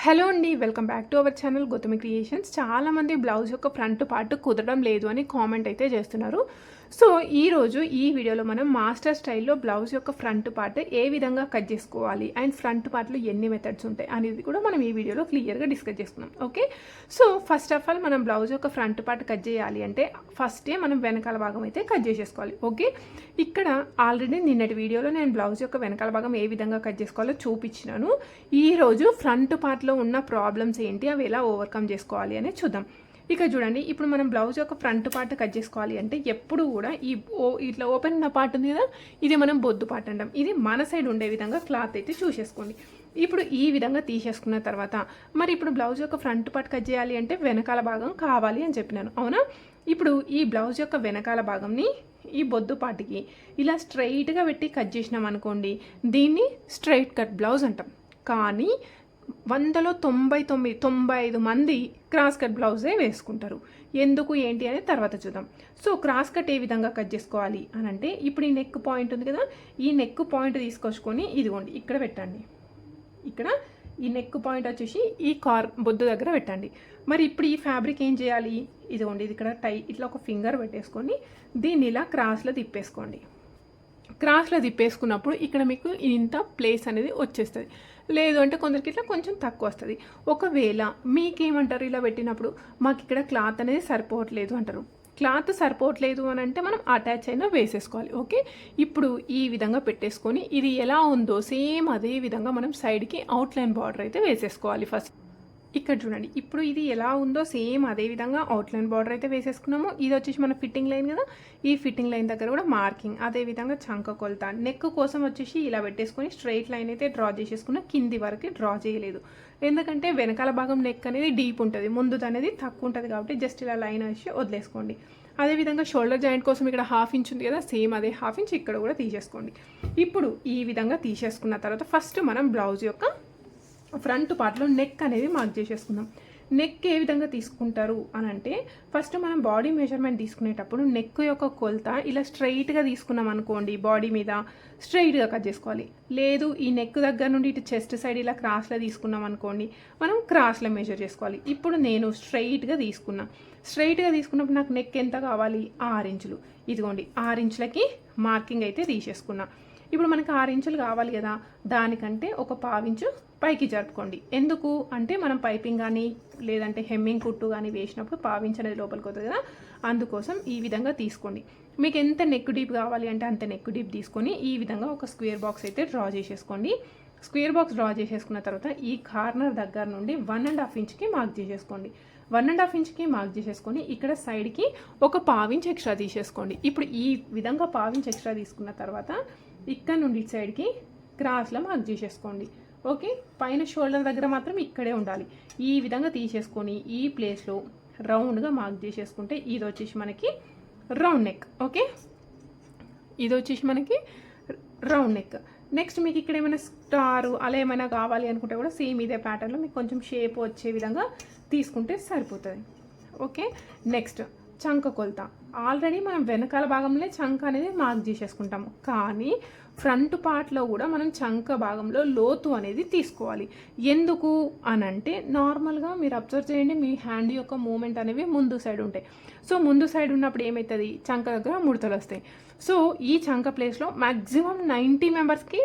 Hello అండి, welcome back to our channel Gautami creations. చాలామంది blouse యొక్క ఫ్రంట్ పార్ట్ కుదరడం లేదు అని కామెంట్ అయితే చేస్తున్నారు. సో ఈరోజు ఈ వీడియోలో మనం మాస్టర్ స్టైల్లో బ్లౌజ్ యొక్క ఫ్రంట్ పార్ట్ ఏ విధంగా కట్ చేసుకోవాలి అండ్ ఫ్రంట్ పార్ట్లో ఎన్ని మెథడ్స్ ఉంటాయి అనేది కూడా మనం ఈ వీడియోలో క్లియర్గా డిస్కస్ చేసుకున్నాం. Okay, so first of all మనం బ్లౌజ్ యొక్క ఫ్రంట్ పార్ట్ కట్ చేయాలి అంటే ఫస్టే మనం వెనకాల భాగం అయితే కట్ చేసేసుకోవాలి. ఓకే, ఇక్కడ ఆల్రెడీ నిన్నటి వీడియోలో నేను బ్లౌజ్ యొక్క వెనకాల భాగం ఏ విధంగా కట్ చేసుకోవాలో చూపించినాను. ఈరోజు ఫ్రంట్ పార్ట్లో ఉన్న ప్రాబ్లమ్స్ ఏంటి, అవి ఎలా ఓవర్కమ్ చేసుకోవాలి అనేది చూద్దాం. ఇక చూడండి, ఇప్పుడు మనం బ్లౌజ్ యొక్క ఫ్రంట్ పార్ట్ కట్ చేసుకోవాలి అంటే ఎప్పుడు కూడా ఇట్లా ఓపెన్ ఉన్న పార్ట్ ఉంది కదా, ఇది మనం బొద్దు పార్ట్ అంటాం. ఇది మన సైడ్ ఉండే విధంగా క్లాత్ అయితే చూసేసుకోండి. ఇప్పుడు ఈ విధంగా తీసేసుకున్న తర్వాత మరి ఇప్పుడు బ్లౌజ్ యొక్క ఫ్రంట్ పార్ట్ కట్ చేయాలి అంటే వెనకాల భాగం కావాలి అని చెప్పినాను, అవునా? ఇప్పుడు ఈ బ్లౌజ్ యొక్క వెనకాల భాగంని ఈ బొద్దు పార్ట్కి ఇలా స్ట్రైట్గా పెట్టి కట్ చేసినాం అనుకోండి, దీన్ని స్ట్రైట్ కట్ బ్లౌజ్ అంటాం. కానీ 100లో 95 మంది క్రాస్ కట్ బ్లౌజే వేసుకుంటారు. ఎందుకు ఏంటి అనేది తర్వాత చూద్దాం. సో క్రాస్ కట్ ఏ విధంగా కట్ చేసుకోవాలి అని అంటే, ఇప్పుడు ఈ నెక్ పాయింట్ ఉంది కదా, ఈ నెక్ పాయింట్ తీసుకొచ్చుకొని ఇదిగోండి ఇక్కడ పెట్టండి. ఇక్కడ ఈ నెక్ పాయింట్ వచ్చేసి ఈ బొద్దు దగ్గర పెట్టండి. మరి ఇప్పుడు ఈ ఫ్యాబ్రిక్ ఏం చేయాలి, ఇదిగోండి ఇది ఇక్కడ ఇట్లా ఒక ఫింగర్ పెట్టేసుకొని దీన్ని ఇలా క్రాస్లో తిప్పేసుకోండి. క్రాస్లో తిప్పేసుకున్నప్పుడు ఇక్కడ మీకు ఇంత ప్లేస్ అనేది వచ్చేస్తుంది. లేదు అంటే కొందరికి ఇట్లా కొంచెం తక్కువ వస్తుంది. ఒకవేళ మీకేమంటారు, ఇలా పెట్టినప్పుడు మాకు ఇక్కడ క్లాత్ అనేది సరిపోవట్లేదు అంటారు. క్లాత్ సరిపోవట్లేదు అని అంటే మనం అటాచ్ అయినా వేసేసుకోవాలి. ఓకే, ఇప్పుడు ఈ విధంగా పెట్టేసుకొని ఇది ఎలా ఉందో సేమ్ అదే విధంగా మనం సైడ్కి అవుట్లైన్ బార్డర్ అయితే వేసేసుకోవాలి. ఫస్ట్ ఇక్కడ చూడండి, ఇప్పుడు ఇది ఎలా ఉందో సేమ్ అదే విధంగా అవుట్లైన్ బార్డర్ అయితే వేసేసుకున్నాము. ఇది వచ్చేసి మన ఫిట్టింగ్ లైన్ కదా, ఈ ఫిట్టింగ్ లైన్ దగ్గర కూడా మార్కింగ్, అదే విధంగా చంక కొలత, నెక్ కోసం వచ్చేసి ఇలా పెట్టేసుకొని స్ట్రైట్ లైన్ అయితే డ్రా చేసేసుకున్న, కింది వరకు డ్రా చేయలేదు. ఎందుకంటే వెనకాల భాగం నెక్ అనేది డీప్ ఉంటుంది, ముందుది అనేది తక్కువ ఉంటుంది కాబట్టి జస్ట్ ఇలా లైన్ వేసి వదిలేసుకోండి. అదేవిధంగా షోల్డర్ జాయింట్ కోసం ఇక్కడ 1/2 ఇంచ్ ఉంది కదా, సేమ్ అదే 1/2 ఇంచ్ ఇక్కడ కూడా తీసేసుకోండి. ఇప్పుడు ఈ విధంగా తీసేసుకున్న తర్వాత ఫస్ట్ మనం బ్లౌజ్ యొక్క ఫ్రంట్ పార్ట్లో నెక్ అనేది మార్క్ చేసేసుకుందాం. నెక్ ఏ విధంగా తీసుకుంటారు అని అంటే, ఫస్ట్ మనం బాడీ మెజర్మెంట్ తీసుకునేటప్పుడు నెక్ యొక్క కొలత ఇలా స్ట్రైట్గా తీసుకున్నాం అనుకోండి, బాడీ మీద స్ట్రైట్గా కట్ చేసుకోవాలి. లేదు ఈ నెక్ దగ్గర నుండి ఇటు చెస్ట్ సైడ్ ఇలా క్రాస్లో తీసుకున్నాం అనుకోండి, మనం క్రాస్లో మెజర్ చేసుకోవాలి. ఇప్పుడు నేను స్ట్రైట్గా తీసుకున్నప్పుడు నాకు నెక్ ఎంత కావాలి, 6 ఇంచులు. ఇదిగోండి 6 ఇంచులకి మార్కింగ్ అయితే తీసేసుకున్నా. ఇప్పుడు మనకి 6 ఇంచులు కావాలి కదా, దానికంటే ఒక 1/2 ఇంచు పైకి జరుపుకోండి. ఎందుకు అంటే మనం పైపింగ్ కానీ లేదంటే హెమ్మింగ్ కుట్టు కానీ వేసినప్పుడు 1/2 ఇంచ్ అనేది లోపలికి వస్తుంది కదా, అందుకోసం ఈ విధంగా తీసుకోండి. మీకు ఎంత నెక్ డీప్ కావాలి అంటే అంత నెక్ డీప్ తీసుకొని ఈ విధంగా ఒక స్క్వేర్ బాక్స్ అయితే డ్రా చేసేసుకోండి. స్క్వేర్ బాక్స్ డ్రా చేసేసుకున్న తర్వాత ఈ కార్నర్ దగ్గర నుండి 1.5 ఇంచ్కి మార్క్ చేసేసుకోండి. 1.5 ఇంచ్కి మార్క్ చేసేసుకొని ఇక్కడ సైడ్కి ఒక 1/2 ఇంచ్ ఎక్స్ట్రా తీసేసుకోండి. ఇప్పుడు ఈ విధంగా 1/2 ఇంచ్ ఎక్స్ట్రా తీసుకున్న తర్వాత ఇక్కడ నుండి ఇటు సైడ్కి క్రాస్లో మార్క్ చేసేసుకోండి. ఓకే, పైన షోల్డర్ దగ్గర మాత్రం ఇక్కడే ఉండాలి. ఈ విధంగా తీసేసుకొని ఈ ప్లేస్లో రౌండ్గా మార్క్ చేసేసుకుంటే ఇది వచ్చేసి మనకి రౌండ్ నెక్. ఓకే, ఇది వచ్చేసి మనకి రౌండ్ నెక్. నెక్స్ట్ మీకు ఇక్కడ ఏమైనా స్టార్ అలా ఏమైనా కావాలి అనుకుంటే కూడా సేమ్ ఇదే ప్యాటర్న్లో మీకు కొంచెం షేప్ వచ్చే విధంగా తీసుకుంటే సరిపోతుంది. ఓకే, నెక్స్ట్ చంక కొలత. ఆల్రెడీ మనం వెనకాల భాగంలో చంక అనేది మార్క్ చేసేసుకుంటాము, కానీ ఫ్రంట్ పార్ట్లో కూడా మనం చంక భాగంలో లోతు అనేది తీసుకోవాలి. ఎందుకు అనంటే నార్మల్గా మీరు అబ్జర్వ్ చేయండి, మీ హ్యాండ్ యొక్క మూమెంట్ అనేవి ముందు సైడ్ ఉంటాయి. సో ముందు సైడ్ ఉన్నప్పుడు ఏమవుతుంది, చంక దగ్గర ముడతలు వస్తాయి. సో ఈ చంక ప్లేస్లో మ్యాక్సిమం 90 మెంబర్స్కి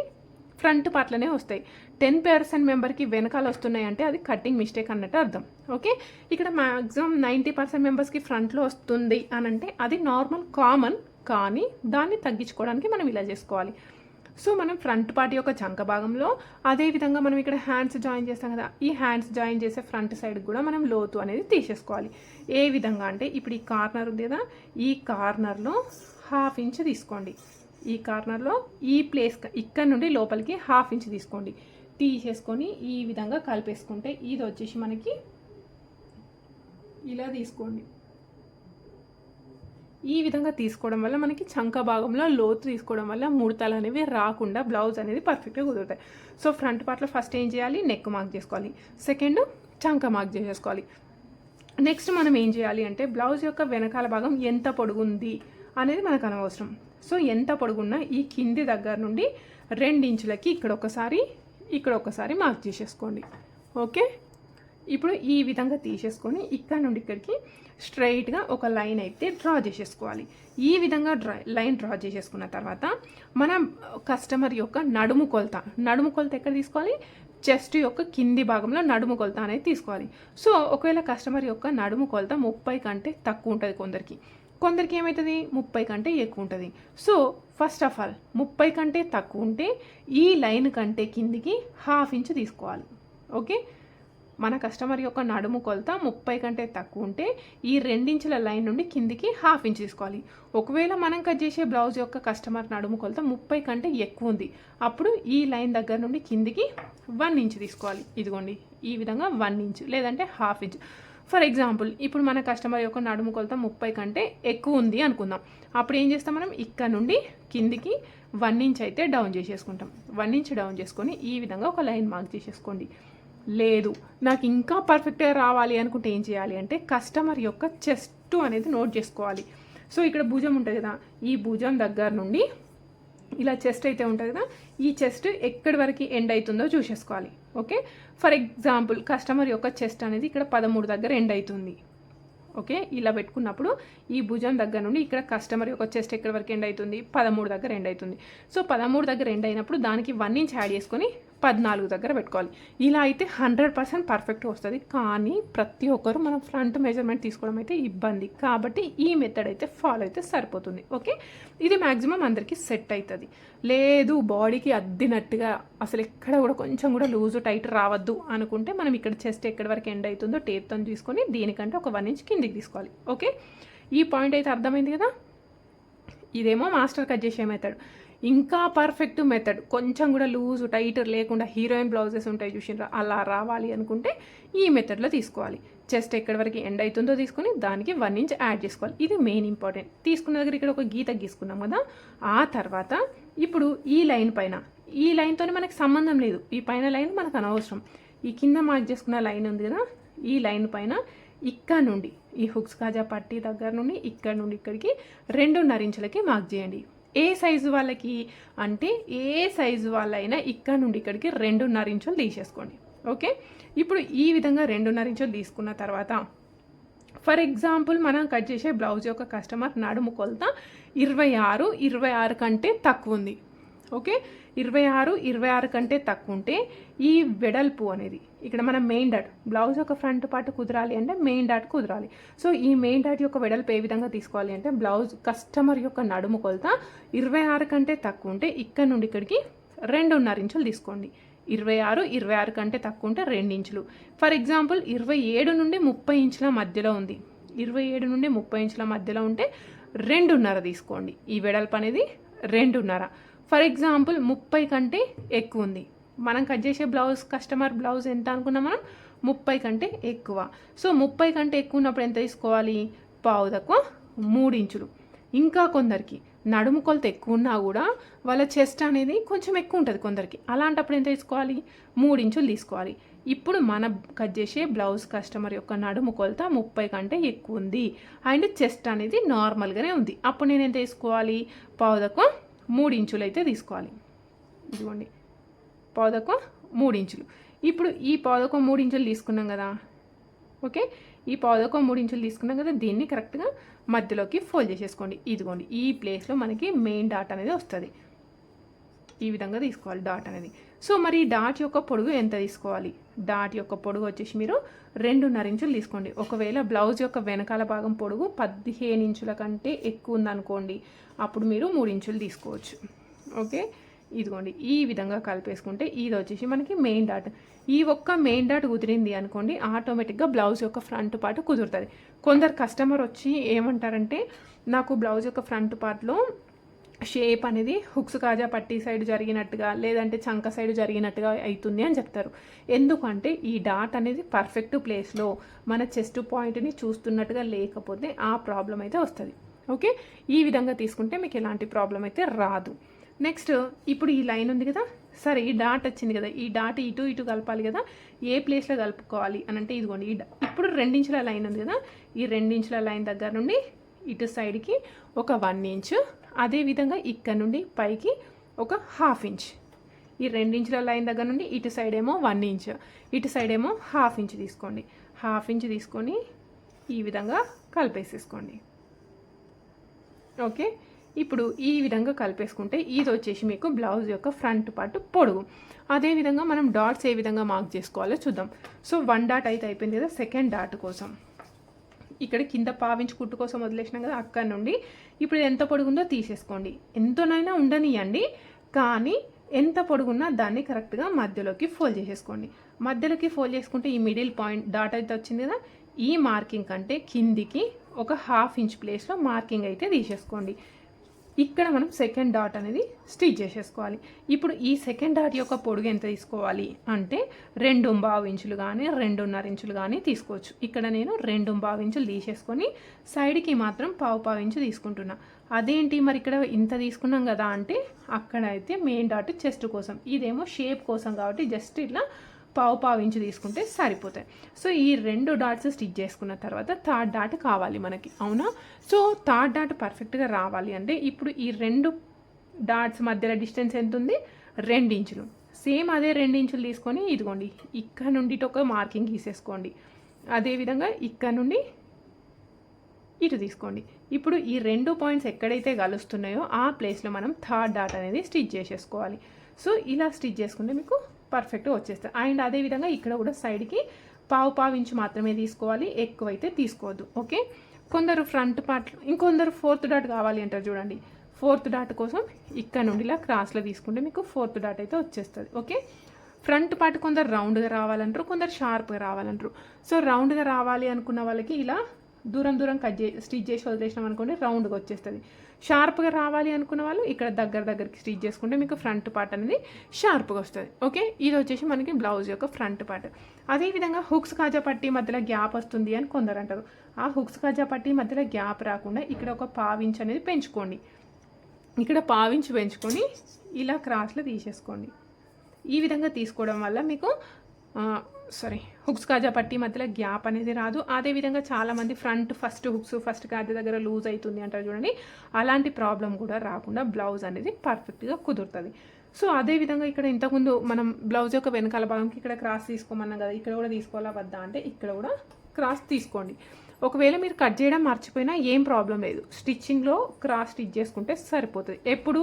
ఫ్రంట్ పార్ట్లోనే వస్తాయి. 10% మెంబర్కి వెనకాల వస్తున్నాయి అంటే అది కటింగ్ మిస్టేక్ అన్నట్టు అర్థం. ఓకే, ఇక్కడ మ్యాక్సిమం 90% మెంబర్స్కి ఫ్రంట్లో వస్తుంది అని అంటే అది నార్మల్ కామన్, కానీ దాన్ని తగ్గించుకోవడానికి మనం ఇలా చేసుకోవాలి. సో మనం ఫ్రంట్ పార్ట్ యొక్క చంక భాగంలో అదేవిధంగా మనం ఇక్కడ హ్యాండ్స్ జాయిన్ చేస్తాం కదా, ఈ హ్యాండ్స్ జాయిన్ చేసే ఫ్రంట్ సైడ్ కూడా మనం లోతు అనేది తీసేసుకోవాలి. ఏ విధంగా అంటే ఇప్పుడు ఈ కార్నర్ ఉంది కదా, ఈ కార్నర్లో 1/2 ఇంచ్ తీసుకోండి. ఈ కార్నర్లో ఈ ప్లేస్ ఇక్కడ నుండి లోపలికి 1/2 ఇంచ్ తీసుకోండి. తీసేసుకొని ఈ విధంగా కలిపేసుకుంటే ఇది వచ్చేసి మనకి ఇలా తీసుకోండి. ఈ విధంగా తీసుకోవడం వల్ల మనకి చంక భాగంలో లోతు తీసుకోవడం వల్ల ముడతలు అనేవి రాకుండా బ్లౌజ్ అనేది పర్ఫెక్ట్గా కుదురుతాయి. సో ఫ్రంట్ పార్ట్లో ఫస్ట్ ఏం చేయాలి, నెక్ మార్క్ చేసుకోవాలి. సెకండ్ చంక మార్క్ చేసేసుకోవాలి. నెక్స్ట్ మనం ఏం చేయాలి అంటే బ్లౌజ్ యొక్క వెనకాల భాగం ఎంత పొడుగుంది అనేది మనకు అనవసరం. సో ఎంత పొడుగున్నా ఈ కింది దగ్గర నుండి 2 ఇంచులకి ఇక్కడ ఒకసారి మార్క్ చేసేసుకోండి. ఓకే, ఇప్పుడు ఈ విధంగా తీసేసుకొని ఇక్కడ నుండి ఇక్కడికి స్ట్రైట్గా ఒక లైన్ అయితే డ్రా చేసేసుకోవాలి. ఈ విధంగా లైన్ డ్రా చేసేసుకున్న తర్వాత మనం కస్టమర్ యొక్క నడుము కొలత ఎక్కడ తీసుకోవాలి, చెస్ట్ యొక్క కింది భాగంలో నడుము కొలత అనేది తీసుకోవాలి. సో ఒకవేళ కస్టమర్ యొక్క నడుము కొలత 30 కంటే తక్కువ ఉంటుంది, కొందరికి ఏమవుతుంది 30 కంటే ఎక్కువ ఉంటుంది. సో ఫస్ట్ ఆఫ్ ఆల్ 30 కంటే తక్కువ ఉంటే ఈ లైన్ కంటే కిందికి 1/2 ఇంచ్ తీసుకోవాలి. ఓకే, మన కస్టమర్ యొక్క నడుము కొలత 30 కంటే తక్కువ ఉంటే ఈ 2 ఇంచుల లైన్ నుండి కిందికి 1/2 ఇంచ్ తీసుకోవాలి. ఒకవేళ మనం కట్ చేసే బ్లౌజ్ యొక్క కస్టమర్ నడుము కొలత 30 కంటే ఎక్కువ ఉంది, అప్పుడు ఈ లైన్ దగ్గర నుండి కిందికి 1 ఇంచ్ తీసుకోవాలి. ఇదిగోండి ఈ విధంగా 1 ఇంచ్ లేదంటే 1/2 ఇంచ్. ఫర్ ఎగ్జాంపుల్ ఇప్పుడు మన కస్టమర్ యొక్క నడుము కొలత 30 కంటే ఎక్కువ ఉంది అనుకుందాం. అప్పుడు ఏం చేస్తాం, మనం ఇక్కడ నుండి కిందికి 1 ఇంచ్ అయితే డౌన్ చేసేసుకుంటాం. 1 ఇంచ్ డౌన్ చేసుకొని ఈ విధంగా ఒక లైన్ మార్క్ చేసేసుకోండి. లేదు నాకు ఇంకా పర్ఫెక్ట్గా రావాలి అనుకుంటే ఏం చేయాలి అంటే కస్టమర్ యొక్క చెస్ట్ అనేది నోట్ చేసుకోవాలి. సో ఇక్కడ భుజం ఉంటుంది కదా, ఈ భుజం దగ్గర నుండి ఇలా చెస్ట్ అయితే ఉంటుంది కదా, ఈ చెస్ట్ ఎక్కడి వరకు ఎండ్ అవుతుందో చూసేసుకోవాలి. ఓకే, ఫర్ ఎగ్జాంపుల్ కస్టమర్ యొక్క చెస్ట్ అనేది ఇక్కడ 13 దగ్గర ఎండ్ అవుతుంది. ఓకే, ఇలా పెట్టుకున్నప్పుడు ఈ భుజం దగ్గర నుండి ఇక్కడ కస్టమర్ యొక్క చెస్ట్ ఎక్కడి వరకు ఎండ్ అవుతుంది, 13 దగ్గర ఎండ్ అవుతుంది. సో 13 దగ్గర ఎండ్ అయినప్పుడు దానికి 1 ఇంచ్ యాడ్ చేసుకొని 14 దగ్గర పెట్టుకోవాలి. ఇలా అయితే 100% పర్ఫెక్ట్ వస్తుంది. కానీ ప్రతి ఒక్కరు మనం ఫ్రంట్ మెజర్మెంట్ తీసుకోవడం అయితే ఇబ్బంది, కాబట్టి ఈ మెథడ్ అయితే ఫాలో అయితే సరిపోతుంది. ఓకే, ఇది మ్యాక్సిమం అందరికీ సెట్ అవుతుంది. లేదు బాడీకి అద్దినట్టుగా అసలు ఎక్కడ కూడా కొంచెం కూడా లూజు టైట్ రావద్దు అనుకుంటే మనం ఇక్కడ చెస్ట్ ఎక్కడి వరకు ఎండ్ అవుతుందో టేప్తో తీసుకొని దీనికంటే ఒక 1 ఇంచ్ కిందికి తీసుకోవాలి. ఓకే, ఈ పాయింట్ అయితే అర్థమైంది కదా. ఇదేమో మాస్టర్ కట్ చేసే మెథడ్. ఇంకా పర్ఫెక్ట్ మెథడ్, కొంచెం కూడా లూజు టైట్ లేకుండా హీరోయిన్ బ్లౌజెస్ ఉంటాయి చూసిరా, అలా రావాలి అనుకుంటే ఈ మెథడ్లో తీసుకోవాలి. చెస్ట్ ఎక్కడి వరకు ఎండ్ అవుతుందో తీసుకొని దానికి 1 ఇంచ్ యాడ్ చేసుకోవాలి. ఇది మెయిన్ ఇంపార్టెంట్. తీసుకున్న దగ్గర ఇక్కడ ఒక గీత గీసుకున్నాం కదా, ఆ తర్వాత ఇప్పుడు ఈ లైన్తో మనకి సంబంధం లేదు, ఈ పైన లైన్ మనకు అనవసరం. ఈ కింద మార్క్ చేసుకున్న లైన్ ఉంది కదా, ఈ లైన్ పైన ఇక్కడ నుండి ఈ హుక్స్ కాజా పట్టీ దగ్గర నుండి ఇక్కడ నుండి ఇక్కడికి 2.5 ఇంచులకి మార్క్ చేయండి. ఏ సైజు వాళ్ళకి అంటే ఏ సైజు వాళ్ళైనా ఇక్కడ నుండి ఇక్కడికి 2.5 ఇంచులు తీసేసుకోండి. ఓకే, ఇప్పుడు ఈ విధంగా 2.5 ఇంచులు తీసుకున్న తర్వాత ఫర్ ఎగ్జాంపుల్ మనం కట్ చేసే బ్లౌజ్ యొక్క కస్టమర్ నడుము కొలత 26 కంటే తక్కువ ఉంది. ఓకే, 26 కంటే తక్కువ ఉంటే ఈ వెడల్పు అనేది ఇక్కడ మనం మెయిన్ డాట్ బ్లౌజ్ యొక్క ఫ్రంట్ పార్ట్ కుదరాలి అంటే మెయిన్ డాట్ కుదరాలి. సో ఈ మెయిన్ డాట్ యొక్క వెడల్పు ఏ విధంగా తీసుకోవాలి అంటే బ్లౌజ్ కస్టమర్ యొక్క నడుము కొలత 26 కంటే తక్కువ ఉంటే ఇక్కడ నుండి ఇక్కడికి 2.5 ఇంచులు తీసుకోండి. 26 కంటే తక్కువ ఉంటే 2 ఇంచులు. ఫర్ ఎగ్జాంపుల్ 27 నుండి 30 ఇంచుల మధ్యలో ఉంది, 27 నుండి 30 ఇంచుల మధ్యలో ఉంటే 2.5 తీసుకోండి. ఈ వెడల్పు అనేది 2.5. ఫర్ ఎగ్జాంపుల్ 30 కంటే ఎక్కువ ఉంది, మనం కట్ చేసే కస్టమర్ బ్లౌజ్ ఎంత అనుకున్నాం మనం, 30 కంటే ఎక్కువ. సో 30 కంటే ఎక్కువ ఉన్నప్పుడు ఎంత తీసుకోవాలి, 3 ఇంచులు. ఇంకా కొందరికి నడుము కొలత ఎక్కువ ఉన్నా కూడా వాళ్ళ చెస్ట్ అనేది కొంచెం ఎక్కువ ఉంటుంది కొందరికి, అలాంటప్పుడు ఎంత తీసుకోవాలి, 3 ఇంచులు తీసుకోవాలి. ఇప్పుడు మన కట్ చేసే బ్లౌజ్ కస్టమర్ యొక్క నడుము కొలత 30 కంటే ఎక్కువ ఉంది అండ్ చెస్ట్ అనేది నార్మల్గానే ఉంది, అప్పుడు నేను ఎంత తీసుకోవాలి, 3 ఇంచులు అయితే తీసుకోవాలి. ఇదిగోండి 3 ఇంచులు. ఇప్పుడు ఈ 3 ఇంచులు తీసుకున్నాం కదా. ఓకే, ఈ 3 ఇంచులు తీసుకున్నాం కదా, దీన్ని కరెక్ట్గా మధ్యలోకి ఫోల్డ్ చేసేసుకోండి. ఇదిగోండి ఈ ప్లేస్లో మనకి మెయిన్ డాట్ అనేది వస్తుంది, ఈ విధంగా తీసుకోవాలి డాట్ అనేది. సో మరి డాట్ యొక్క పొడుగు ఎంత తీసుకోవాలి, డాట్ యొక్క పొడుగు వచ్చేసి మీరు 2.5 ఇంచులు తీసుకోండి. ఒకవేళ బ్లౌజ్ యొక్క వెనకాల భాగం పొడుగు 15 ఇంచుల కంటే ఎక్కువ ఉందనుకోండి, అప్పుడు మీరు 3 ఇంచులు తీసుకోవచ్చు. ఓకే, ఇదిగోండి ఈ విధంగా కలిపేసుకుంటే ఇది వచ్చేసి మనకి మెయిన్ డాట్. ఈ ఒక్క మెయిన్ డాట్ కుదిరింది అనుకోండి, ఆటోమేటిక్గా బ్లౌజ్ యొక్క ఫ్రంట్ పార్ట్ కుదురుతుంది. కొందరు కస్టమర్ వచ్చి ఏమంటారంటే నాకు బ్లౌజ్ యొక్క ఫ్రంట్ పార్ట్లో షేప్ అనేది హుక్స్ కాజా పట్టీ సైడ్ జరిగినట్టుగా లేదంటే చంక సైడ్ జరిగినట్టుగా అవుతుంది అని చెప్తారు. ఎందుకంటే ఈ డాట్ అనేది పర్ఫెక్ట్ ప్లేస్లో మన చెస్ట్ పాయింట్ని చూస్తున్నట్టుగా లేకపోతే ఆ ప్రాబ్లం అయితే వస్తుంది. ఓకే, ఈ విధంగా తీసుకుంటే మీకు ఎలాంటి ప్రాబ్లం అయితే రాదు. నెక్స్ట్ ఇప్పుడు ఈ లైన్ ఉంది కదా, సరే ఈ డాట్ వచ్చింది కదా, ఈ డాట్ ఇటు ఇటు కలపాలి కదా, ఏ ప్లేస్లో కలుపుకోవాలి అని అంటే ఇదిగోండి ఇప్పుడు 2 ఇంచుల లైన్ ఉంది కదా, ఈ 2 ఇంచుల లైన్ దగ్గర నుండి ఇటు సైడ్కి ఒక 1 ఇంచ్, అదేవిధంగా ఇక్కడ నుండి పైకి ఒక 1/2 ఇంచ్. ఈ 2 ఇంచుల లైన్ దగ్గర నుండి ఇటు సైడ్ ఏమో 1 ఇంచ్, ఇటు సైడ్ ఏమో 1/2 ఇంచ్ తీసుకోండి. 1/2 ఇంచ్ తీసుకొని ఈ విధంగా కలిపేసేసుకోండి. ఓకే, ఇప్పుడు ఈ విధంగా కలిపేసుకుంటే ఇది వచ్చేసి మీకు బ్లౌజ్ యొక్క ఫ్రంట్ పార్ట్ పొడుగు. అదేవిధంగా మనం డాట్స్ ఏ విధంగా మార్క్ చేసుకోవాలో చూద్దాం. సో 1 డాట్ అయితే అయిపోయింది కదా. సెకండ్ డాట్ కోసం ఇక్కడ కింద 1/2 ఇంచ్ కుట్టు కోసం వదిలేసినాం కదా, అక్కడ నుండి ఇప్పుడు ఎంత పొడుగుందో తీసేసుకోండి. ఎంతనైనా ఉండనియండి, కానీ ఎంత పొడుగున్నా దాన్ని కరెక్ట్గా మధ్యలోకి ఫోల్డ్ చేసేసుకోండి. మధ్యలోకి ఫోల్డ్ చేసుకుంటే ఈ మిడిల్ పాయింట్ డాట్ అయితే వచ్చింది కదా, ఈ మార్కింగ్ కంటే కిందికి ఒక 1/2 ఇంచ్ ప్లేస్లో మార్కింగ్ అయితే తీసేసుకోండి. ఇక్కడ మనం సెకండ్ డాట్ అనేది స్టిచ్ చేసేసుకోవాలి. ఇప్పుడు ఈ సెకండ్ డాట్ యొక్క పొడుగు ఎంత తీసుకోవాలి అంటే 2.5 ఇంచులు కానీ 2.5 ఇంచులు కానీ తీసుకోవచ్చు. ఇక్కడ నేను 2.5 ఇంచులు తీసేసుకొని సైడ్కి మాత్రం 1/2 ఇంచు తీసుకుంటున్నా. అదేంటి మరి ఇక్కడ ఇంత తీసుకున్నాం కదా అంటే, అక్కడ అయితే మెయిన్ డాట్ చెస్ట్ కోసం, ఇదేమో షేప్ కోసం కాబట్టి జస్ట్ ఇట్లా 1/2 ఇంచు తీసుకుంటే సరిపోతాయి. సో ఈ 2 డాట్స్ స్టిచ్ చేసుకున్న తర్వాత థర్డ్ డాట్ కావాలి మనకి, అవునా? సో థర్డ్ డాట్ పర్ఫెక్ట్గా రావాలి అంటే ఇప్పుడు ఈ 2 డాట్స్ మధ్యలో డిస్టెన్స్ ఎంత ఉంది? 2 ఇంచులు. సేమ్ అదే 2 ఇంచులు తీసుకొని ఇదిగోండి ఇక్కడ నుండి ఒక మార్కింగ్ గీసేసుకోండి. అదేవిధంగా ఇక్కడ నుండి ఇటు తీసుకోండి. ఇప్పుడు ఈ 2 పాయింట్స్ ఎక్కడైతే కలుస్తున్నాయో ఆ ప్లేస్లో మనం థర్డ్ డాట్ అనేది స్టిచ్ చేసేసుకోవాలి. సో ఇలా స్టిచ్ చేసుకుంటే మీకు పర్ఫెక్ట్గా వచ్చేస్తుంది. అండ్ అదేవిధంగా ఇక్కడ కూడా సైడ్కి 1/2 ఇంచు మాత్రమే తీసుకోవాలి, ఎక్కువైతే తీసుకోవద్దు. ఓకే, కొందరు ఫ్రంట్ పార్ట్, ఇంకొందరు 4th డాట్ కావాలి అంటారు చూడండి. 4th డాట్ కోసం ఇక్కడ నుండి ఇలా క్రాస్లో తీసుకుంటే మీకు 4th డాట్ అయితే వచ్చేస్తుంది. ఓకే, ఫ్రంట్ పార్ట్ కొందరు రౌండ్గా రావాలంటారు, కొందరు షార్ప్గా రావాలంటారు. సో రౌండ్గా రావాలి అనుకున్న వాళ్ళకి ఇలా దూరం దూరం స్టిచ్ చేసి వదిలేసినాం అనుకోండి, రౌండ్గా వచ్చేస్తుంది. షార్ప్గా రావాలి అనుకున్న వాళ్ళు ఇక్కడ దగ్గరికి స్టిచ్ చేసుకుంటే మీకు ఫ్రంట్ పార్ట్ అనేది షార్ప్గా వస్తుంది. ఓకే, ఇది వచ్చేసి మనకి బ్లౌజ్ యొక్క ఫ్రంట్ పార్ట్. అదేవిధంగా హుక్స్ కాజా పట్టి మధ్యలో గ్యాప్ వస్తుంది అని కొందరు అంటారు. ఆ హుక్స్ కాజా పట్టి మధ్యలో గ్యాప్ రాకుండా ఇక్కడ ఒక 1/2 ఇంచ్ అనేది పెంచుకోండి. ఇక్కడ 1/2 ఇంచ్ పెంచుకొని ఇలా క్రాస్లో తీసేసుకోండి. ఈ విధంగా తీసుకోవడం వల్ల మీకు హుక్స్ కాజా పట్టి మధ్యలో గ్యాప్ అనేది రాదు. అదేవిధంగా చాలామంది ఫస్ట్ కాజా దగ్గర లూజ్ అవుతుంది అంటారు చూడండి, అలాంటి ప్రాబ్లం కూడా రాకుండా బ్లౌజ్ అనేది పర్ఫెక్ట్గా కుదురుతుంది. సో అదేవిధంగా ఇక్కడ ఇంతకుముందు మనం బ్లౌజ్ యొక్క వెనకాల భాగంకి ఇక్కడ క్రాస్ తీసుకోమన్నాం కదా, ఇక్కడ కూడా తీసుకోవాలా వద్దా అంటే ఇక్కడ కూడా క్రాస్ తీసుకోండి. ఒకవేళ మీరు కట్ చేయడం మర్చిపోయినా ఏం ప్రాబ్లం లేదు, స్టిచ్చింగ్లో క్రాస్ స్టిచ్ చేసుకుంటే సరిపోతుంది. ఎప్పుడు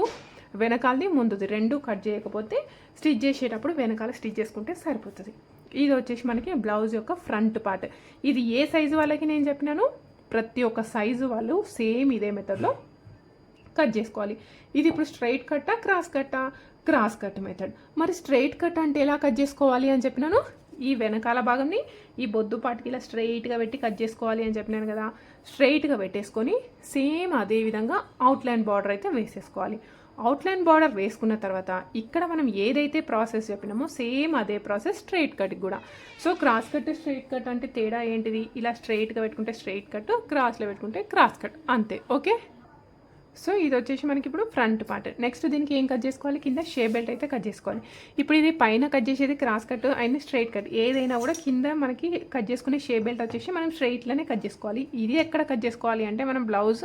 వెనకాలది ముందుది 2 కట్ చేయకపోతే స్టిచ్ చేసేటప్పుడు వెనకాల స్టిచ్ చేసుకుంటే సరిపోతుంది. ఇది వచ్చేసి మనకి బ్లౌజ్ యొక్క ఫ్రంట్ పార్ట్. ఇది ఏ సైజు వాళ్ళకి నేను చెప్పినాను, ప్రతి ఒక్క సైజు వాళ్ళు సేమ్ ఇదే మెథడ్లో కట్ చేసుకోవాలి. ఇది ఇప్పుడు స్ట్రైట్ కట్టా క్రాస్ కట్ మెథడ్. మరి స్ట్రైట్ కట్ అంటే ఎలా కట్ చేసుకోవాలి అని చెప్పినాను, ఈ వెనకాల భాగంని ఈ బొద్దు పాటికి ఇలా స్ట్రైట్గా పెట్టి కట్ చేసుకోవాలి అని చెప్పినాను కదా. స్ట్రైట్గా పెట్టేసుకొని సేమ్ అదే విధంగా అవుట్లైన్ బార్డర్ అయితే వేసేసుకోవాలి. అవుట్లైన్ బార్డర్ వేసుకున్న తర్వాత ఇక్కడ మనం ఏదైతే ప్రాసెస్ చెప్పినామో సేమ్ అదే ప్రాసెస్ స్ట్రైట్ కట్కి కూడా. So cross cut straight cut అంటే తేడా ఏంటిది? ఇలా స్ట్రైట్గా పెట్టుకుంటే స్ట్రైట్ కట్, క్రాస్లో పెట్టుకుంటే క్రాస్ కట్, అంతే. ఓకే, సో ఇది వచ్చేసి మనకి ఇప్పుడు ఫ్రంట్ పార్ట్. నెక్స్ట్ దీనికి ఏం కట్ చేసుకోవాలి? కింద షేప్ బెల్ట్ అయితే కట్ చేసుకోవాలి. ఇప్పుడు ఇది పైన కట్ చేసేది cross cut and straight cut, ఏదైనా కూడా కింద మనకి కట్ చేసుకునే షేప్ బెల్ట్ వచ్చేసి మనం స్ట్రైట్లోనే కట్ చేసుకోవాలి. ఇది ఎక్కడ కట్ చేసుకోవాలి అంటే మనం బ్లౌజ్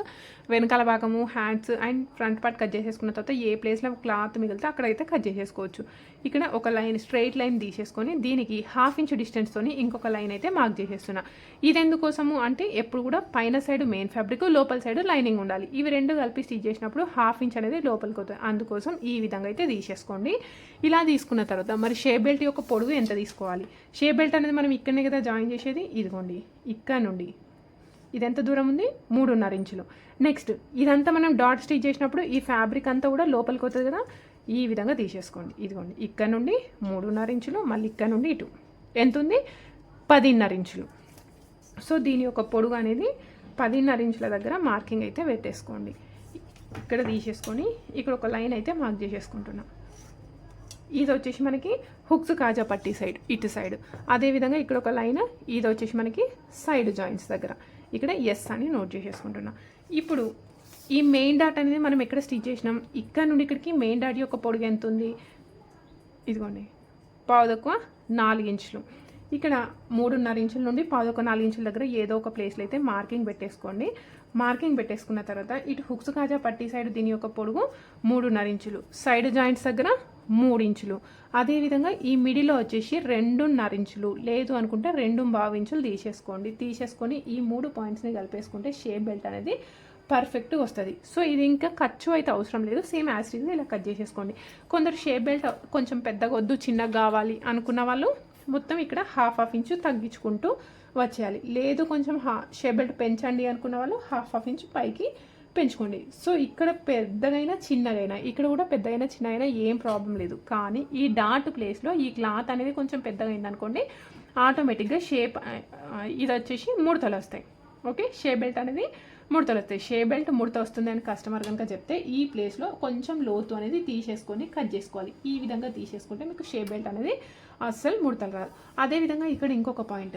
వెనకాల భాగము, hands and front part cut చేసేసుకున్న తర్వాత ఏ ప్లేస్లో క్లాత్ మిగిలితే అక్కడైతే కట్ చేసేసుకోవచ్చు. ఇక్కడ ఒక లైన్ స్ట్రైట్ లైన్ తీసేసుకొని దీనికి 1/2 ఇంచ్ డిస్టెన్స్తోని ఇంకొక లైన్ అయితే మార్క్ చేసేస్తున్నా. ఇది ఎందుకోసము అంటే ఎప్పుడు కూడా పైన సైడ్ మెయిన్ ఫ్యాబ్రిక్, లోపల సైడ్ లైనింగ్ ఉండాలి. ఇవి 2 కలిపి స్టిచ్ చేసినప్పుడు 1/2 ఇంచ్ అనేది లోపలికి అవుతుంది. అందుకోసం ఈ విధంగా అయితే తీసేసుకోండి. ఇలా తీసుకున్న తర్వాత మరి షేప్ బెల్ట్ యొక్క పొడుగు ఎంత తీసుకోవాలి? షేప్ బెల్ట్ అనేది మనం ఇక్కడనే కదా జాయిన్ చేసేది, ఇదిగోండి ఇక్కడ నుండి ఇది ఎంత దూరం ఉంది? 3.5 ఇంచులు. నెక్స్ట్ ఇదంతా మనం డాట్ స్టిచ్ చేసినప్పుడు ఈ ఫ్యాబ్రిక్ అంతా కూడా లోపలికి అవుతుంది కదా, ఈ విధంగా తీసేసుకోండి. ఇదిగోండి ఇక్కడ నుండి 3.5 ఇంచులు, మళ్ళీ ఇక్కడ నుండి ఇటు ఎంత ఉంది? 10.5 ఇంచులు. సో దీని యొక్క పొడుగు అనేది 10.5 ఇంచుల దగ్గర మార్కింగ్ అయితే పెట్టేసుకోండి. ఇక్కడ తీసేసుకొని ఇక్కడ ఒక లైన్ అయితే మార్క్ చేసేసుకుంటున్నా. ఇది వచ్చేసి మనకి హుక్స్ కాజా పట్టి సైడ్, ఇటు సైడ్. అదేవిధంగా ఇక్కడ ఒక లైన్, ఇది వచ్చేసి మనకి సైడ్ జాయింట్స్ దగ్గర ఇక్కడ ఎస్ అని నోట్ చేసేసుకుంటున్నా. ఇప్పుడు ఈ మెయిన్ డాట్ అనేది మనం ఎక్కడ స్టిచ్ చేసినాం, ఇక్కడ నుండి ఇక్కడికి మెయిన్ డాట్ యొక్క పొడుగు ఎంత ఉంది? ఇదిగోండి 4 ఇంచులు. ఇక్కడ 3.5 ఇంచుల నుండి 4 ఇంచుల దగ్గర ఏదో ఒక ప్లేస్లో అయితే మార్కింగ్ పెట్టేసుకోండి. మార్కింగ్ పెట్టేసుకున్న తర్వాత ఇటు హుక్స్ కాజా పట్టి సైడ్ దీని యొక్క పొడుగు 3.5 ఇంచులు, సైడ్ జాయింట్స్ దగ్గర 3 ఇంచులు. అదేవిధంగా ఈ మిడిలో వచ్చేసి 2.5 ఇంచులు, లేదు అనుకుంటే 2.25 ఇంచులు తీసేసుకొని ఈ 3 పాయింట్స్ని కలిపేసుకుంటే షేప్ బెల్ట్ అనేది పర్ఫెక్ట్గా వస్తుంది. సో ఇది ఇంకా ఖర్చు అయితే అవసరం లేదు, సేమ్ యాసిడ్గా ఇలా కట్ చేసేసుకోండి. కొందరు షేప్ బెల్ట్ కొంచెం పెద్దగా వద్దు, చిన్నగా కావాలి అనుకున్న వాళ్ళు మొత్తం ఇక్కడ హాఫ్ ఇంచు తగ్గించుకుంటూ వచ్చేయాలి. లేదు కొంచెం షేప్ బెల్ట్ పెంచండి అనుకున్న వాళ్ళు హాఫ్ ఇంచు పైకి పెంచుకోండి. సో ఇక్కడ పెద్దగైనా చిన్నగైనా, ఇక్కడ కూడా పెద్దగైనా చిన్నగైనా ఏం ప్రాబ్లం లేదు. కానీ ఈ డాట్ ప్లేస్లో ఈ క్లాత్ అనేది కొంచెం పెద్దగా అయిందనుకోండి, ఆటోమేటిక్గా షేప్ ఇది వచ్చేసి ముడతలు వస్తాయి. ఓకే, షేప్ బెల్ట్ అనేది ముడతలు వస్తాయి. షేప్ బెల్ట్ ముడత వస్తుంది అని కస్టమర్ కనుక చెప్తే ఈ ప్లేస్లో కొంచెం లోతు అనేది తీసేసుకొని కట్ చేసుకోవాలి. ఈ విధంగా తీసేసుకుంటే మీకు షేప్ బెల్ట్ అనేది అస్సలు ముడతలు రాదు. అదేవిధంగా ఇక్కడ ఇంకొక పాయింట్,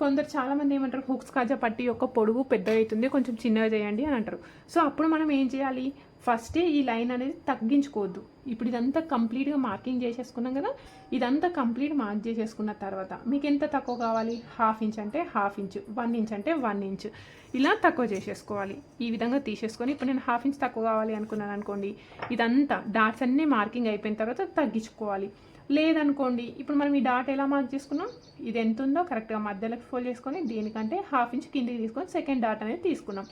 కొందరు చాలామంది ఏమంటారు, హుక్స్ కాజా పట్టి యొక్క పొడుగు పెద్దగా అవుతుంది, కొంచెం చిన్నగా చేయండి అని అంటారు. సో అప్పుడు మనం ఏం చేయాలి, ఫస్టే ఈ లైన్ అనేది తగ్గించుకోవద్దు. ఇప్పుడు ఇదంతా కంప్లీట్గా మార్కింగ్ చేసేసుకున్నాం కదా, ఇదంతా కంప్లీట్ మార్క్ చేసేసుకున్న తర్వాత మీకు ఎంత తక్కువ కావాలి, హాఫ్ ఇంచ్ అంటే హాఫ్ ఇంచ్, 1 ఇంచ్ అంటే 1 ఇంచ్ ఇలా తక్కువ చేసేసుకోవాలి. ఈ విధంగా తీసేసుకొని ఇప్పుడు నేను హాఫ్ ఇంచ్ తక్కువ కావాలి అనుకున్నాను అనుకోండి, ఇదంతా డాట్స్ అన్నీ మార్కింగ్ అయిపోయిన తర్వాత తగ్గించుకోవాలి. లేదనుకోండి, ఇప్పుడు మనం ఈ డాట్ ఎలా మార్క్ చేసుకున్నాం, ఇది ఎంత ఉందో కరెక్ట్గా మధ్యలోకి ఫోల్డ్ చేసుకొని దీనికంటే హాఫ్ ఇంచ్ కిందికి తీసుకొని సెకండ్ డాట్ అనేది తీసుకున్నాం.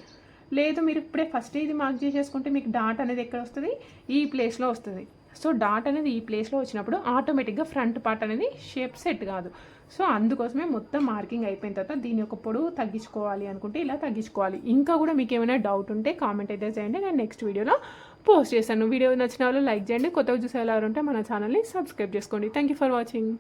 లేదు మీరు ఇప్పుడే ఫస్ట్ ఇది మార్క్ చేసేసుకుంటే మీకు డాట్ అనేది ఎక్కడ వస్తుంది, ఈ ప్లేస్లో వస్తుంది. సో డాట్ అనేది ఈ ప్లేస్లో వచ్చినప్పుడు ఆటోమేటిక్గా ఫ్రంట్ పార్ట్ అనేది షేప్ సెట్ కాదు. సో అందుకోసమే మొత్తం మార్కింగ్ అయిపోయిన తర్వాత దీని యొక్క పొడవు తగ్గించుకోవాలి అనుకుంటే ఇలా తగ్గించుకోవాలి. ఇంకా కూడా మీకు ఏమైనా డౌట్ ఉంటే కామెంట్ అయితే చేయండి, నేను నెక్స్ట్ వీడియోలో పోస్ట్ చేశాను. వీడియో నచ్చిన వాళ్ళు లైక్ చేయండి, కొత్తగా చూసే ఎలా ఉంటే మన ఛానల్ని సబ్స్క్రైబ్ చేసుకోండి. Thank you for watching.